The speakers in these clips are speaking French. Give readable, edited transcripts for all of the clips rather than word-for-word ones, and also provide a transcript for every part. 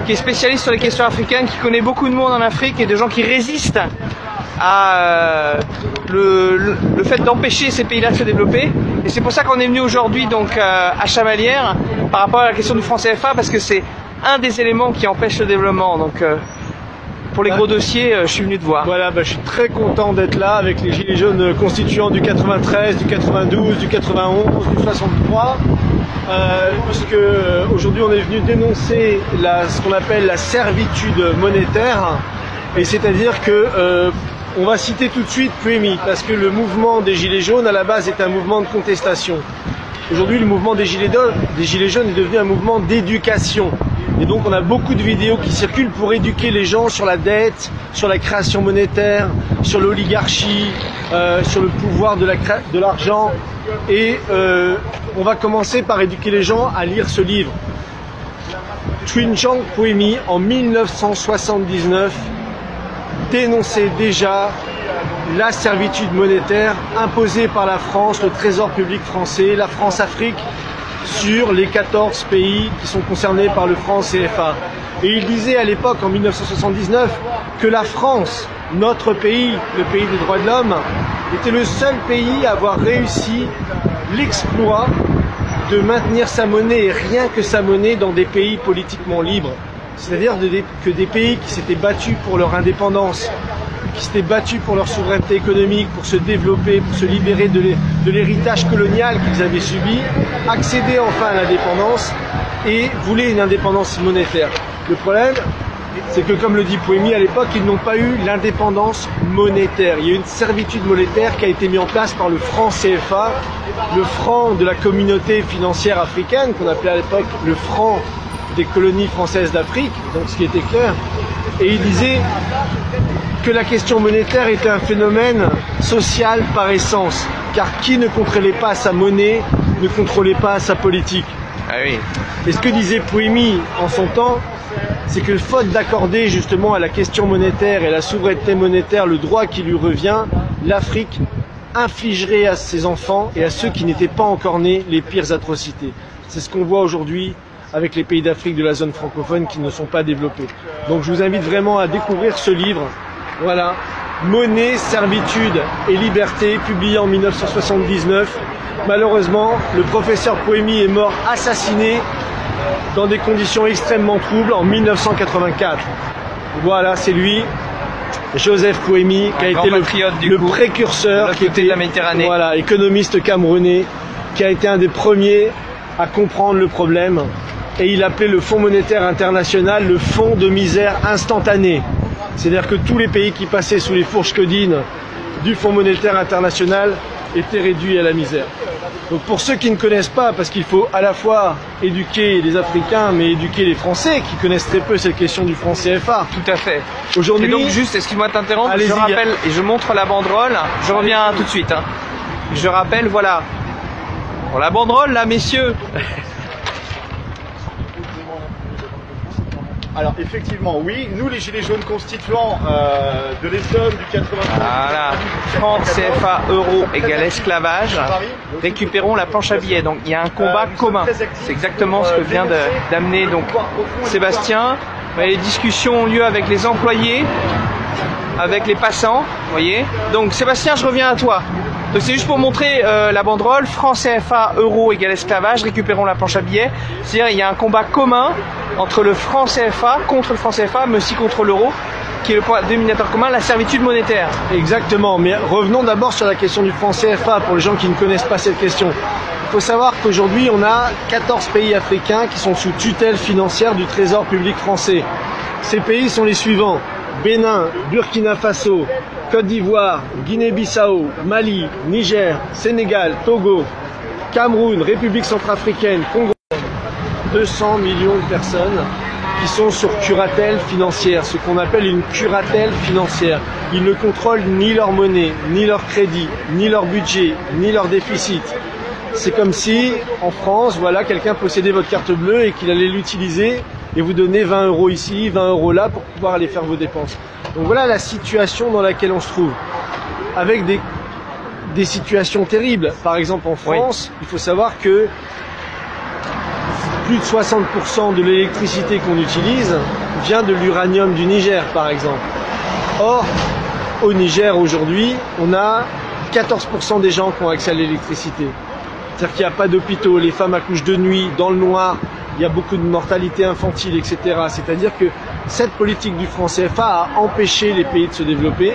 qui est spécialiste sur les questions africaines, qui connaît beaucoup de monde en Afrique et de gens qui résistent à le fait d'empêcher ces pays-là de se développer. Et c'est pour ça qu'on est venu aujourd'hui donc à Chamalières par rapport à la question du franc CFA, parce que c'est un des éléments qui empêche le développement. Donc pour les gros dossiers, je suis venu te voir. Voilà, je suis très content d'être là avec les Gilets jaunes constituants du 93, du 92, du 91, du 63. Puisque aujourd'hui on est venu dénoncer ce qu'on appelle la servitude monétaire, et c'est-à-dire que on va citer tout de suite PMI, parce que le mouvement des Gilets jaunes à la base est un mouvement de contestation. Aujourd'hui le mouvement des Gilets jaunes est devenu un mouvement d'éducation. Et donc on a beaucoup de vidéos qui circulent pour éduquer les gens sur la dette, sur la création monétaire, sur l'oligarchie, sur le pouvoir de l'argent. Et on va commencer par éduquer les gens à lire ce livre. Twinjang Puemi, en 1979, dénonçait déjà la servitude monétaire imposée par la France, le Trésor public français, la France-Afrique, sur les 14 pays qui sont concernés par le franc CFA. Et il disait à l'époque, en 1979, que la France, notre pays, le pays des droits de l'homme, était le seul pays à avoir réussi l'exploit de maintenir sa monnaie, et rien que sa monnaie, dans des pays politiquement libres. C'est-à-dire que des pays qui s'étaient battus pour leur indépendance, qui s'étaient battus pour leur souveraineté économique, pour se développer, pour se libérer de l'héritage colonial qu'ils avaient subi, accédaient enfin à l'indépendance et voulaient une indépendance monétaire. Le problème, c'est que, comme le dit Puemi à l'époque, ils n'ont pas eu l'indépendance monétaire. Il y a une servitude monétaire qui a été mise en place par le franc CFA, le franc de la communauté financière africaine, qu'on appelait à l'époque le franc des colonies françaises d'Afrique, donc ce qui était clair. Et il disait que la question monétaire était un phénomène social par essence, car qui ne contrôlait pas sa monnaie ne contrôlait pas sa politique. Ah oui. Et ce que disait Puemi en son temps, c'est que faute d'accorder justement à la question monétaire et à la souveraineté monétaire le droit qui lui revient, l'Afrique infligerait à ses enfants et à ceux qui n'étaient pas encore nés les pires atrocités. C'est ce qu'on voit aujourd'hui avec les pays d'Afrique de la zone francophone qui ne sont pas développés. Donc je vous invite vraiment à découvrir ce livre. Voilà, Monnaie, servitude et liberté, publié en 1979. Malheureusement, le professeur Puemi est mort assassiné dans des conditions extrêmement troubles en 1984. Voilà, c'est lui, Joseph Puemi, qui a été le précurseur, qui était de la Méditerranée. Voilà, économiste camerounais, qui a été un des premiers à comprendre le problème. Et il appelait le Fonds monétaire international le fonds de misère instantané. C'est-à-dire que tous les pays qui passaient sous les fourches codines du Fonds monétaire international étaient réduits à la misère. Donc pour ceux qui ne connaissent pas, parce qu'il faut à la fois éduquer les Africains, mais éduquer les Français qui connaissent très peu cette question du franc CFA. Tout à fait. Aujourd'hui, et donc juste, excuse-moi de t'interrompre, je rappelle et je montre la banderole. Je reviens tout de suite. Hein. Je rappelle, voilà. Bon, la banderole là, messieurs. Alors effectivement, oui, nous les Gilets jaunes constituants de l'Essonne, du 93... Voilà, franc CFA euro égale esclavage, récupérons la planche à billets. Donc il y a un combat commun. C'est exactement ce que vient d'amener donc Sébastien. Les discussions ont lieu avec les employés, avec les passants, vous voyez. Donc Sébastien, je reviens à toi. Donc c'est juste pour montrer la banderole, franc CFA euro égale esclavage, récupérons la planche à billets. C'est-à-dire il y a un combat commun entre le franc CFA, contre le franc CFA, mais aussi contre l'euro, qui est le point dénominateur commun, la servitude monétaire. Exactement, mais revenons d'abord sur la question du franc CFA, pour les gens qui ne connaissent pas cette question. Il faut savoir qu'aujourd'hui, on a 14 pays africains qui sont sous tutelle financière du Trésor public français. Ces pays sont les suivants: Bénin, Burkina Faso, Côte d'Ivoire, Guinée-Bissau, Mali, Niger, Sénégal, Togo, Cameroun, République centrafricaine, Congo. 200 millions de personnes qui sont sur curatelle financière, ce qu'on appelle une curatelle financière. Ils ne contrôlent ni leur monnaie, ni leur crédit, ni leur budget, ni leur déficit. C'est comme si, en France, voilà, quelqu'un possédait votre carte bleue et qu'il allait l'utiliser et vous donner 20 € ici, 20 € là pour pouvoir aller faire vos dépenses. Donc voilà la situation dans laquelle on se trouve, avec des situations terribles. Par exemple en France, il faut savoir que plus de 60% de l'électricité qu'on utilise vient de l'uranium du Niger, par exemple. Or, au Niger, aujourd'hui, on a 14% des gens qui ont accès à l'électricité. C'est-à-dire qu'il n'y a pas d'hôpitaux, les femmes accouchent de nuit, dans le noir, il y a beaucoup de mortalité infantile, etc. C'est-à-dire que cette politique du franc CFA a empêché les pays de se développer.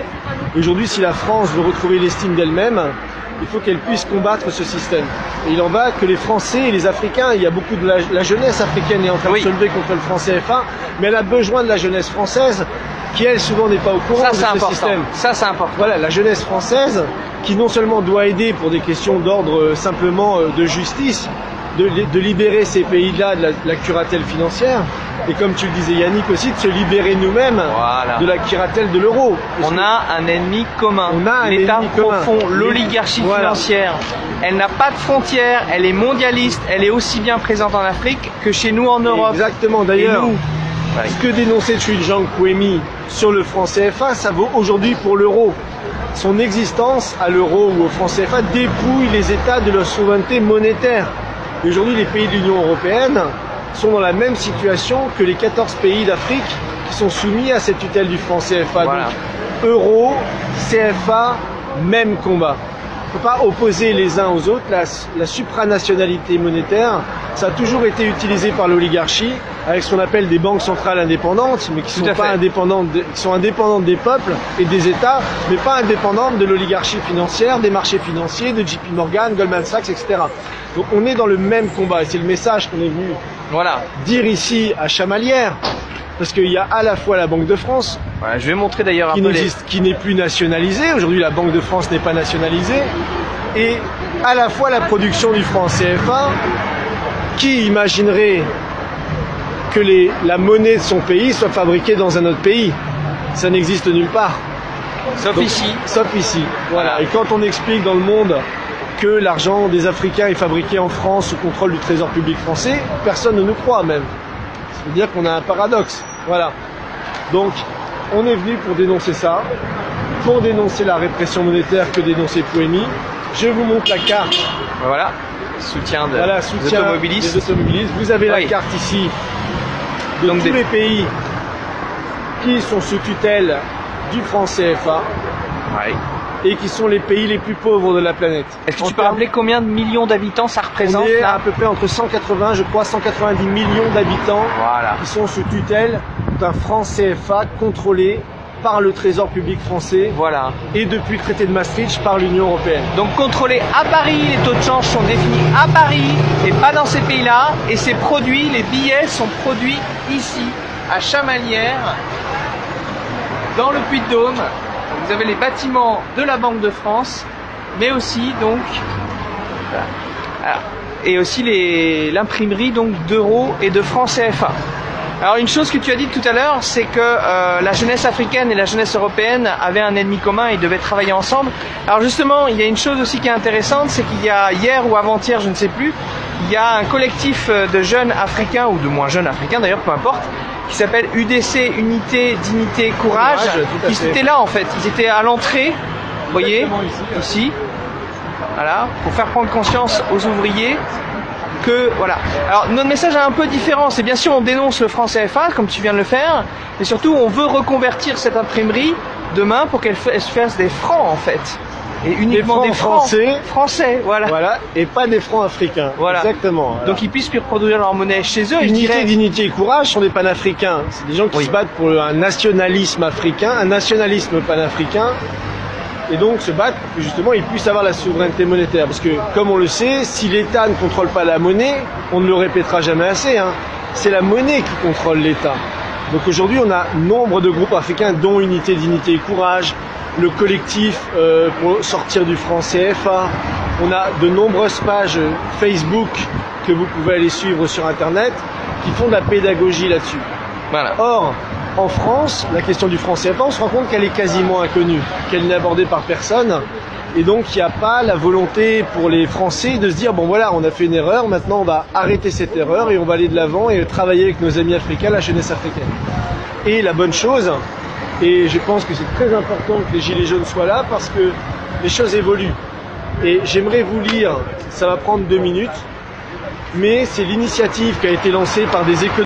Aujourd'hui, si la France veut retrouver l'estime d'elle-même, il faut qu'elle puisse combattre ce système. Et il en va que les Français et les Africains, il y a beaucoup de la jeunesse africaine est en train de se lever contre le franc CFA, mais elle a besoin de la jeunesse française qui, elle, souvent n'est pas au courant de ce système. Ça, c'est important. Voilà, la jeunesse française qui non seulement doit aider pour des questions d'ordre simplement de justice, de libérer ces pays-là de la curatelle financière, et comme tu le disais Yannick aussi, de se libérer nous-mêmes de la curatelle de l'euro. On a un ennemi commun, l'État profond, l'oligarchie financière. Elle n'a pas de frontières, elle est mondialiste, elle est aussi bien présente en Afrique que chez nous en Europe. Exactement, d'ailleurs, ce que dénonçait Chun-Jang Kwemi sur le franc CFA, ça vaut aujourd'hui pour l'euro. Son existence à l'euro ou au franc CFA dépouille les États de leur souveraineté monétaire. Et aujourd'hui, les pays de l'Union européenne sont dans la même situation que les 14 pays d'Afrique qui sont soumis à cette tutelle du franc CFA. Voilà. Donc, euro, CFA, même combat. On ne peut pas opposer les uns aux autres. La supranationalité monétaire, ça a toujours été utilisé par l'oligarchie avec ce qu'on appelle des banques centrales indépendantes, mais qui sont pas indépendantes, qui sont indépendantes des peuples et des États, mais pas indépendantes de l'oligarchie financière, des marchés financiers, de JP Morgan, Goldman Sachs, etc. Donc on est dans le même combat et c'est le message qu'on est venu dire ici à Chamalières. Parce qu'il y a à la fois la Banque de France, je vais montrer d'ailleurs qui n'est plus nationalisée. Aujourd'hui, la Banque de France n'est pas nationalisée. Et à la fois la production du franc CFA, qui imaginerait que la monnaie de son pays soit fabriquée dans un autre pays. Ça n'existe nulle part. Sauf ici. Sauf ici. Voilà. Et quand on explique dans le monde que l'argent des Africains est fabriqué en France sous contrôle du Trésor public français, personne ne nous croit même. Ça veut dire qu'on a un paradoxe. Voilà. Donc, on est venu pour dénoncer ça, pour dénoncer la répression monétaire que dénonçait Kwemi. Je vous montre la carte. Voilà. Soutien des automobilistes. Vous avez la carte ici de tous les pays qui sont sous tutelle du franc CFA et qui sont les pays les plus pauvres de la planète. Est-ce que tu peux rappeler combien de millions d'habitants ça représente? On est à peu près entre 180, je crois, 190 millions d'habitants qui sont sous tutelle d'un franc CFA contrôlé par le Trésor public français et depuis le traité de Maastricht par l'Union européenne. Donc contrôlé à Paris, les taux de change sont définis à Paris et pas dans ces pays-là, et ces produits, les billets sont produits ici, à Chamalières, dans le Puy-de-Dôme. Vous avez les bâtiments de la Banque de France, mais aussi donc et aussi l'imprimerie donc d'euros et de francs CFA. Alors une chose que tu as dit tout à l'heure, c'est que la jeunesse africaine et la jeunesse européenne avaient un ennemi commun et ils devaient travailler ensemble. Alors justement, il y a une chose aussi qui est intéressante, c'est qu'il y a hier ou avant-hier, je ne sais plus, il y a un collectif de jeunes africains, ou de moins jeunes africains d'ailleurs, peu importe, qui s'appelle UDC, Unité, Dignité, Courage. Ils étaient là en fait, ils étaient à l'entrée, vous voyez, ici, voilà, pour faire prendre conscience aux ouvriers que, voilà. Alors notre message est un peu différent, c'est bien sûr on dénonce le franc CFA, comme tu viens de le faire, mais surtout on veut reconvertir cette imprimerie demain pour qu'elle fasse des francs en fait. Et uniquement des francs français, voilà. Et pas des francs africains. Voilà. Exactement. Voilà. Donc ils puissent plus produire leur monnaie chez eux. Unité, Dignité et Courage sont des panafricains. C'est des gens qui se battent pour un nationalisme africain, un nationalisme panafricain. Et donc se battre pour que justement ils puissent avoir la souveraineté monétaire. Parce que, comme on le sait, si l'État ne contrôle pas la monnaie, on ne le répétera jamais assez, c'est la monnaie qui contrôle l'État. Donc aujourd'hui on a nombre de groupes africains, dont Unité, Dignité et Courage, le collectif pour sortir du franc CFA. On a de nombreuses pages Facebook que vous pouvez aller suivre sur Internet qui font de la pédagogie là-dessus. Voilà. Or, en France, la question du franc CFA, on se rend compte qu'elle est quasiment inconnue, qu'elle n'est abordée par personne. Et donc, il n'y a pas la volonté pour les Français de se dire, bon voilà, on a fait une erreur, maintenant on va arrêter cette erreur et on va aller de l'avant et travailler avec nos amis africains, la jeunesse africaine. Et la bonne chose, et je pense que c'est très important que les Gilets jaunes soient là parce que les choses évoluent. Et j'aimerais vous lire, ça va prendre 2 minutes, mais c'est l'initiative qui a été lancée par des économistes